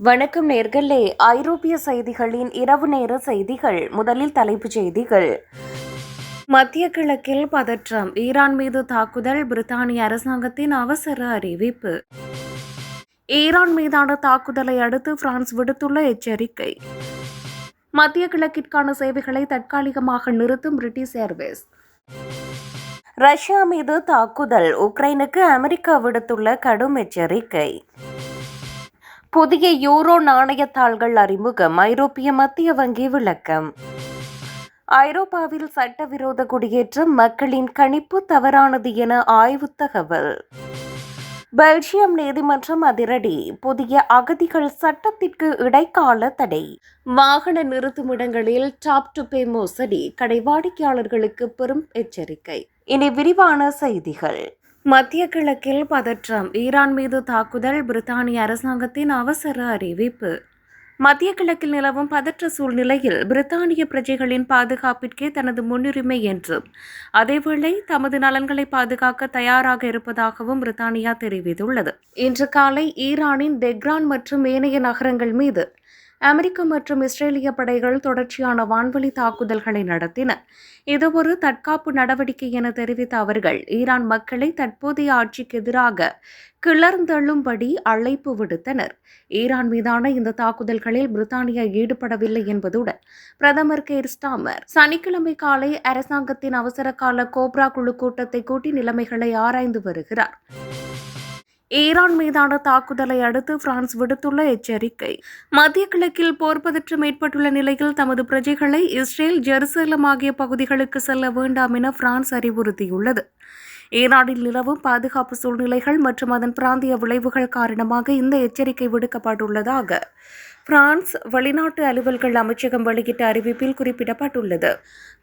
வணக்கம் நேர்களே. ஐரோப்பிய செய்திகளின் இரவு நேர செய்திகள். முதலில் தலைப்புச் செய்திகள். மத்திய கிழக்கில் பதற்றம். ஈரான் மீது தாக்குதல். பிரித்தானிய அரசாங்கத்தின் அவசர அறிவிப்பு. ஈரான் மீதான தாக்குதலை அடுத்து பிரான்ஸ் விடுத்துள்ள எச்சரிக்கை. மத்திய கிழக்கிற்கான சேவைகளை தற்காலிகமாக நிறுத்தும் பிரிட்டிஷ் ஏர்வேஸ். ரஷ்யா மீது தாக்குதல். உக்ரைனுக்கு அமெரிக்கா விடுத்துள்ள கடும் எச்சரிக்கை. புதிய யூரோ நாணயத்தாள்கள் அறிமுகம். ஐரோப்பிய மத்திய வங்கி விளக்கம். ஐரோப்பாவில் சட்டவிரோத குடியேற்றம். மக்களின் கணிப்பு தவறானது என ஆய்வு தகவல். பெல்ஜியம் நீதிமன்றம் அதிரடி. புதிய அகதிகள் சட்டத்திற்கு இடைக்கால தடை. வாகன நிறுத்துமிடங்களில் டாப் டு பே மோசடி. கடை வாடிக்கையாளர்களுக்கு பெரும் எச்சரிக்கை. இனி விரிவான செய்திகள். மத்திய கிழக்கில் பதற்றம். ஈரான் மீது தாக்குதல். பிரித்தானிய அரசாங்கத்தின் அவசர அறிவிப்பு. மத்திய கிழக்கில் நிலவும் பதற்ற சூழ்நிலையில் பிரித்தானிய பிரஜைகளின் பாதுகாப்பிற்கே தனது முன்னுரிமை என்றும் அதேவேளை தமது நலன்களை பாதுகாக்க தயாராக இருப்பதாகவும் பிரித்தானியா தெரிவித்துள்ளது. இன்று காலை ஈரானின் தெஹ்ரான் மற்றும் ஏனைய நகரங்கள் மீது அமெரிக்க மற்றும் இஸ்ரேலிய படைகள் தொடர்ச்சியான வான்வழி தாக்குதல்களை நடத்தின. இது ஒரு தற்காப்பு நடவடிக்கை என தெரிவித்த அவர்கள் ஈரான் மக்களை தற்போதைய ஆட்சிக்கு எதிராக கிளர்ந்தெழும்படி அழைப்பு விடுத்தனர். ஈரான் மீதான இந்த தாக்குதல்களில் பிரித்தானியா ஈடுபடவில்லை என்பதுடன் பிரதமர் கீர் ஸ்டார்மர் சனிக்கிழமை காலை அரசாங்கத்தின் அவசர கால கோப்ரா குழு கூட்டத்தை கூட்டி நிலைமைகளை ஆராய்ந்து வருகிறார். ஈரான் மீதான தாக்குதலை அடுத்து பிரான்ஸ் விடுத்துள்ள எச்சரிக்கை. மத்திய கிழக்கில் போர் பதற்றம் ஏற்பட்டுள்ள நிலையில் தமது பிரஜைகளை இஸ்ரேல், ஜெருசலம் ஆகிய பகுதிகளுக்கு செல்ல வேண்டாம் என பிரான்ஸ் அறிவுறுத்தியுள்ளது. ஈரானில் நிலவும் பாதுகாப்பு சூழ்நிலைகள் மற்றும் அதன் பிராந்திய விளைவுகள் காரணமாக இந்த எச்சரிக்கை விடுக்கப்பட்டுள்ளதாக பிரான்ஸ் வெளிநாட்டு அலுவல்கள் அமைச்சகம் வெளியிட்ட அறிவிப்பில் குறிப்பிடப்பட்டுள்ளது.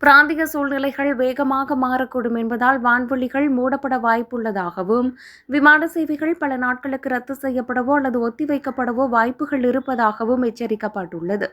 பிராந்திய சூழ்நிலைகள் வேகமாக மாறக்கூடும் என்பதால் வான்வெளிகள் மூடப்பட வாய்ப்புள்ளதாகவும் விமான சேவைகள் பல நாட்களுக்கு ரத்து செய்யப்படவோ அல்லது ஒத்திவைக்கப்படவோ வாய்ப்புகள் இருப்பதாகவும் எச்சரிக்கப்பட்டுள்ளது.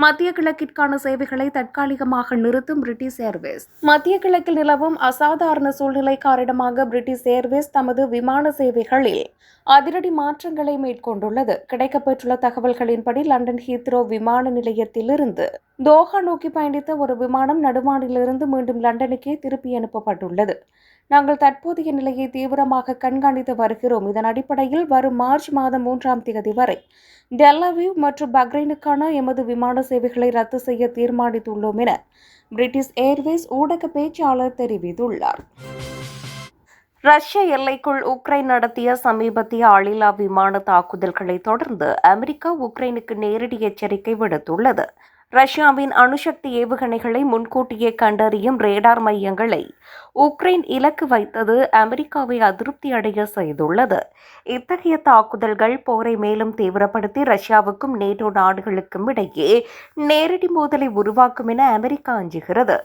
மத்திய கிழக்கிற்கான சேவைகளை தற்காலிகமாக நிறுத்தும் பிரிட்டிஷ் ஏர்வேஸ். மத்திய கிழக்கில் நிலவும் அசாதாரண சூழ்நிலை காரணமாக பிரிட்டிஷ் ஏர்வேஸ் தமது விமான சேவைகளில் அதிரடி மாற்றங்களை மேற்கொண்டுள்ளது. கிடைக்கப்பெற்றுள்ள தகவல்களின்படி லண்டன் ஹீத்ரோ விமான நிலையத்திலிருந்து தோஹா நோக்கி பயணித்த ஒரு விமானம் நடுவானிலிருந்து மீண்டும் லண்டனுக்கே திருப்பி அனுப்பப்பட்டுள்ளது. நாங்கள் தற்போதைய நிலையை தீவிரமாக கண்காணித்து வருகிறோம். இதன் அடிப்படையில் வரும் மார்ச் மாதம் 3ஆம் தேதி வரை டெல்-அவீவ் மற்றும் பஹ்ரைனுக்கான எமது விமான சேவைகளை ரத்து செய்ய தீர்மானித்துள்ளோம் என பிரிட்டிஷ் ஏர்வேஸ் ஊடக பேச்சாளர் தெரிவித்துள்ளார். ரஷ்ய எல்லைக்குள் உக்ரைன் நடத்திய சமீபத்திய ஆளில்லா விமான தாக்குதல்களை தொடர்ந்து அமெரிக்கா உக்ரைனுக்கு நேரடி எச்சரிக்கை விடுத்துள்ளது. ரஷ்யாவின் அணுசக்தி ஏவுகணைகளை முன்கூட்டியே கண்டறியும் ரேடார் மையங்களை உக்ரைன் இலக்கு வைத்தது அமெரிக்காவை அதிருப்தி அடைய செய்துள்ளது. இத்தகைய தாக்குதல்கள் போரை மேலும் தீவிரப்படுத்தி ரஷ்யாவுக்கும் நேட்டோ நாடுகளுக்கும் இடையே நேரடி மோதலை உருவாக்கும் என அமெரிக்கா அஞ்சுகிறது.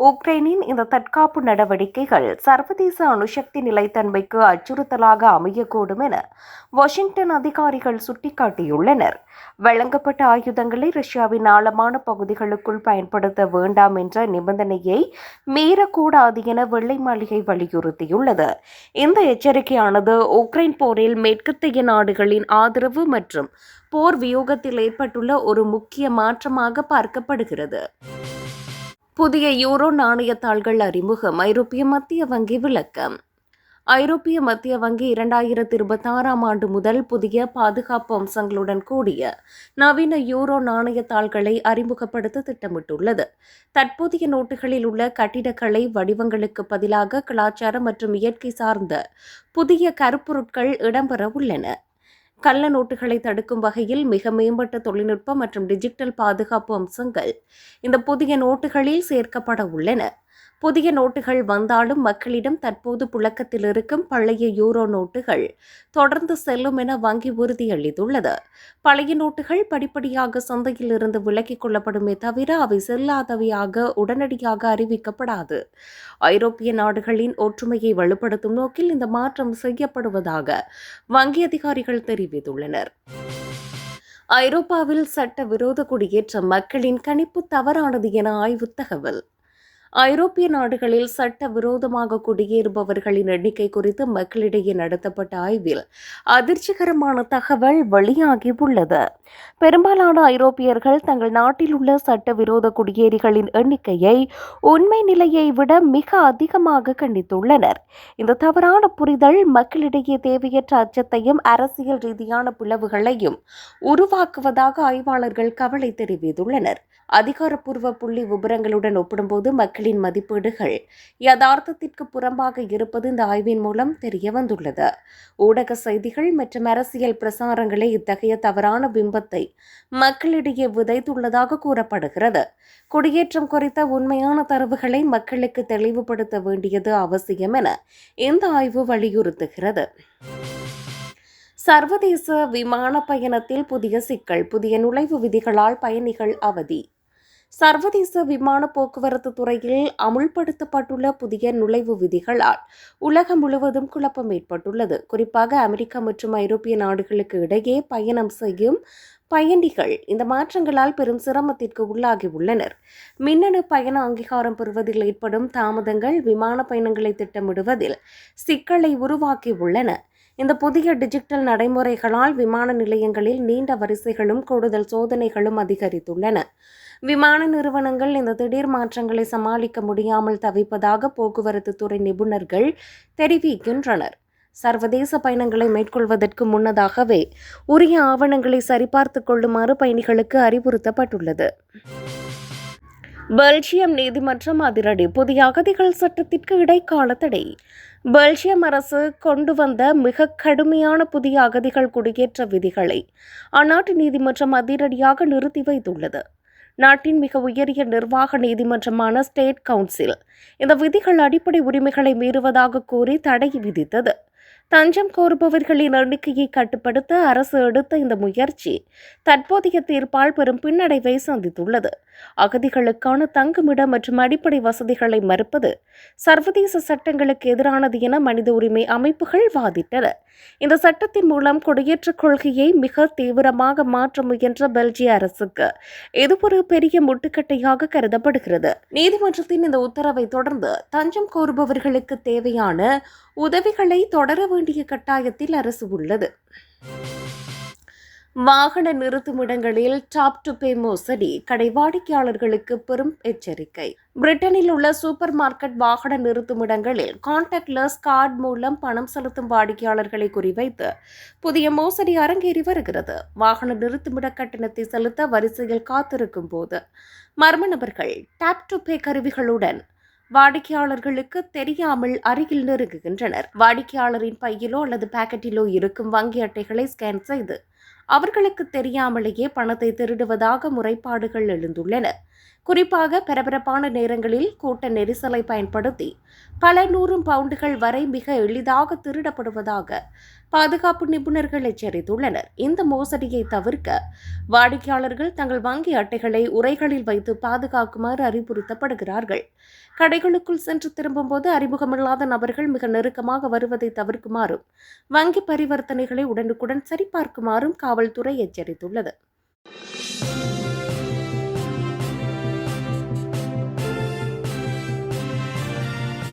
உக்ரைனின் இந்த தற்காப்பு நடவடிக்கைகள் சர்வதேச அணுசக்தி நிலைத்தன்மைக்கு அச்சுறுத்தலாக அமையக்கூடும் என வாஷிங்டன் அதிகாரிகள் சுட்டிக்காட்டியுள்ளனர். வழங்கப்பட்ட ஆயுதங்களை ரஷ்யாவின் ஆழமான பகுதிகளுக்குள் பயன்படுத்த வேண்டாம் என்ற நிபந்தனையை மீறக்கூடாது என வெள்ளை மாளிகை வலியுறுத்தியுள்ளது. இந்த எச்சரிக்கையானது உக்ரைன் போரில் மேற்கத்திய நாடுகளின் ஆதரவு மற்றும் போர் வியூகத்தில் ஏற்பட்டுள்ள ஒரு முக்கிய மாற்றமாக பார்க்கப்படுகிறது. புதிய யூரோ நாணயத்தாள்கள் அறிமுகம். ஐரோப்பிய மத்திய வங்கி விளக்கம். ஐரோப்பிய மத்திய வங்கி 2026ஆம் ஆண்டு முதல் புதிய பாதுகாப்பு அம்சங்களுடன் கூடிய நவீன யூரோ நாணயத்தாள்களை அறிமுகப்படுத்த திட்டமிட்டுள்ளது. தற்போதைய நோட்டுகளில் உள்ள கட்டிடக்கலை வடிவங்களுக்கு பதிலாக கலாச்சார மற்றும் இயற்கை சார்ந்த புதிய கருப்பொருட்கள் இடம்பெற உள்ளன. கள்ள நோட்டுகளை தடுக்கும் வகையில் மிக மேம்பட்ட தொழில்நுட்ப மற்றும் டிஜிட்டல் பாதுகாப்பு அம்சங்கள் இந்த புதிய நோட்டுகளில் சேர்க்கப்பட உள்ளன. புதிய நோட்டுகள் வந்தாலும் மக்களிடம் தற்போது புழக்கத்தில் இருக்கும் பழைய யூரோ நோட்டுகள் தொடர்ந்து செல்லும் என வங்கி உறுதியளித்துள்ளது. பழைய நோட்டுகள் படிப்படியாக சந்தையில் இருந்து விலக்கிக் கொள்ளப்படுமே தவிர அவை செல்லாதவையாக உடனடியாக அறிவிக்கப்படாது. ஐரோப்பிய நாடுகளின் ஒற்றுமையை வலுப்படுத்தும் நோக்கில் இந்த மாற்றம் செய்யப்படுவதாக வங்கி அதிகாரிகள் தெரிவித்துள்ளனர். ஐரோப்பாவில் சட்டவிரோத குடியேற்றம். மக்களின் கணிப்பு தவறானது என ஆய்வு தகவல். ஐரோப்பிய நாடுகளில் சட்டவிரோதமாக குடியேறுபவர்களின் எண்ணிக்கை குறித்து மக்களிடையே நடத்தப்பட்ட ஆய்வில் அதிர்ச்சிகரமான தகவல் வெளியாகியுள்ளது. பெரும்பாலான ஐரோப்பியர்கள் தங்கள் நாட்டில் உள்ள சட்டவிரோத குடியேறிகளின் எண்ணிக்கையை உண்மை நிலையை விட மிக அதிகமாக கண்டித்துள்ளனர். இந்த தவறான புரிதல் மக்களிடையே தேவையற்ற அச்சத்தையும் அரசியல் ரீதியான பிளவுகளையும் உருவாக்குவதாக ஆய்வாளர்கள் கவலை தெரிவித்துள்ளனர். அதிகாரப்பூர்வ புள்ளி விபரங்களுடன் ஒப்பிடும்போது மக்களின் மதிப்பீடுகள் யதார்த்தத்திற்கு புறம்பாக இருப்பது இந்த ஆய்வின் மூலம் தெரியவந்துள்ளது. ஊடக செய்திகள் மற்றும் அரசியல் பிரசாரங்களே இத்தகைய தவறான பிம்பத்தை மக்களிடையே விதைத்துள்ளதாக கூறப்படுகிறது. குடியேற்றம் குறித்த உண்மையான தரவுகளை மக்களுக்கு தெளிவுபடுத்த வேண்டியது அவசியம் என இந்த ஆய்வு வலியுறுத்துகிறது. சர்வதேச விமான பயணத்தில் புதிய சிக்கல், புதிய நுழைவு விதிகளால் பயணிகள் அவதி. சர்வதேச விமான போக்குவரத்து துறையில் அமுல்படுத்தப்பட்டுள்ள புதிய நுழைவு விதிகளால் உலகம் முழுவதும் குழப்பம் ஏற்பட்டுள்ளது. குறிப்பாக அமெரிக்கா மற்றும் ஐரோப்பிய நாடுகளுக்கு இடையே பயணம் செய்யும் பயணிகள் இந்த மாற்றங்களால் பெரும் சிரமத்திற்கு உள்ளாகியுள்ளனர். மின்னணு பயண அங்கீகாரம் பெறுவதில் ஏற்படும் தாமதங்கள் விமான பயணங்களை திட்டமிடுவதில் சிக்கலை உருவாக்கியுள்ளன. இந்த புதிய டிஜிட்டல் நடைமுறைகளால் விமான நிலையங்களில் நீண்ட வரிசைகளும் கூடுதல் சோதனைகளும் அதிகரித்துள்ளன. விமான நிறுவனங்கள் இந்த திடீர் மாற்றங்களை சமாளிக்க முடியாமல் தவிப்பதாக போக்குவரத்து துறை நிபுணர்கள் தெரிவிக்கின்றனர். சர்வதேச பயணங்களை மேற்கொள்வதற்கு முன்னதாகவே உரிய ஆவணங்களை சரிபார்த்துக் கொள்ளுமாறு பயணிகளுக்கு அறிவுறுத்தப்பட்டுள்ளது. பெல்ஜியம் நீதிமன்றம் அதிரடி, புதிய அகதிகள் சட்டத்திற்கு இடைக்கால தடை. பெல்ஜியம் அரசு கொண்டு வந்த மிக கடுமையான புதிய அகதிகள் குடியேற்ற விதிகளை அந்நாட்டு நீதிமன்றம் அதிரடியாக நிறுத்தி வைத்துள்ளது. நாட்டின் மிக உயரிய நிர்வாக நீதிமன்றமான ஸ்டேட் கவுன்சில் இந்த விதிகள் அடிப்படை உரிமைகளை மீறுவதாக கூறி தடை விதித்தது. தஞ்சம் கோருபவர்களின் எண்ணிக்கையை கட்டுப்படுத்த அரசு எடுத்த இந்த முயற்சி தற்போதைய தீர்ப்பால் பெரும் பின்னடைவை சந்தித்துள்ளது. அகதிகளுக்கான தங்குமிடம் மற்றும் அடிப்படை வசதிகளை மறுப்பது சர்வதேச சட்டங்களுக்கு எதிரானது என மனித உரிமை அமைப்புகள் வாதிட்டன. இந்த சட்டத்தின் மூலம் குடியேற்ற கொள்கையை மிக தீவிரமாக மாற்ற முயன்ற பெல்ஜிய அரசுக்கு இது ஒரு பெரிய முட்டுக்கட்டையாக கருதப்படுகிறது. நீதிமன்றத்தின் இந்த உத்தரவை தொடர்ந்து தஞ்சம் கோருபவர்களுக்கு தேவையான உதவிகளை தொடர வேண்டிய கட்டாயத்தில் அரசு உள்ளது. வாகன நிறுத்துமிடங்களில் டாப் டு பே மோசடி, கடை வாடிக்கையாளர்களுக்கு பெரும் எச்சரிக்கை. பிரிட்டனில் உள்ள சூப்பர் மார்க்கெட் வாகன நிறுத்துமிடங்களில் கான்டாக்ட்லெஸ் கார்டு மூலம் பணம் செலுத்தும் வாடிக்கையாளர்களை குறிவைத்து புதிய மோசடி அரங்கேறி வருகிறது. வாகன நிறுத்துமிட கட்டணத்தை செலுத்த வரிசையில் காத்திருக்கும் போது மர்ம நபர்கள் டாப் டு பே கருவிகளுடன் வாடிக்கையாளர்களுக்கு தெரியாமல் அருகில் நெருங்குகின்றனர். வாடிக்கையாளரின் பையிலோ அல்லது பாக்கெட்டிலோ இருக்கும் வங்கி அட்டைகளை ஸ்கேன் செய்து அவர்களுக்கு தெரியாமலேயே பணத்தை திருடுவதாக முறைப்பாடுகள் எழுந்துள்ளன. குறிப்பாக பரபரப்பான நேரங்களில் கூட்ட நெரிசலை பயன்படுத்தி பல 100 பவுண்டுகள் வரை மிக எளிதாக திருடப்படுவதாக பாதுகாப்பு நிபுணர்கள் எச்சரித்துள்ளனர். இந்த மோசடியை தவிர்க்க வாடிக்கையாளர்கள் தங்கள் வங்கி அட்டைகளை உறைகளில் வைத்து பாதுகாக்குமாறு அறிவுறுத்தப்படுகிறார்கள். கடைகளுக்குள் சென்று திரும்பும்போது அறிமுகமில்லாத நபர்கள் மிக நெருக்கமாக வருவதை தவிர்க்குமாறும் வங்கி பரிவர்த்தனைகளை உடனுக்குடன் சரிபார்க்குமாறும் காவல்துறை எச்சரித்துள்ளது.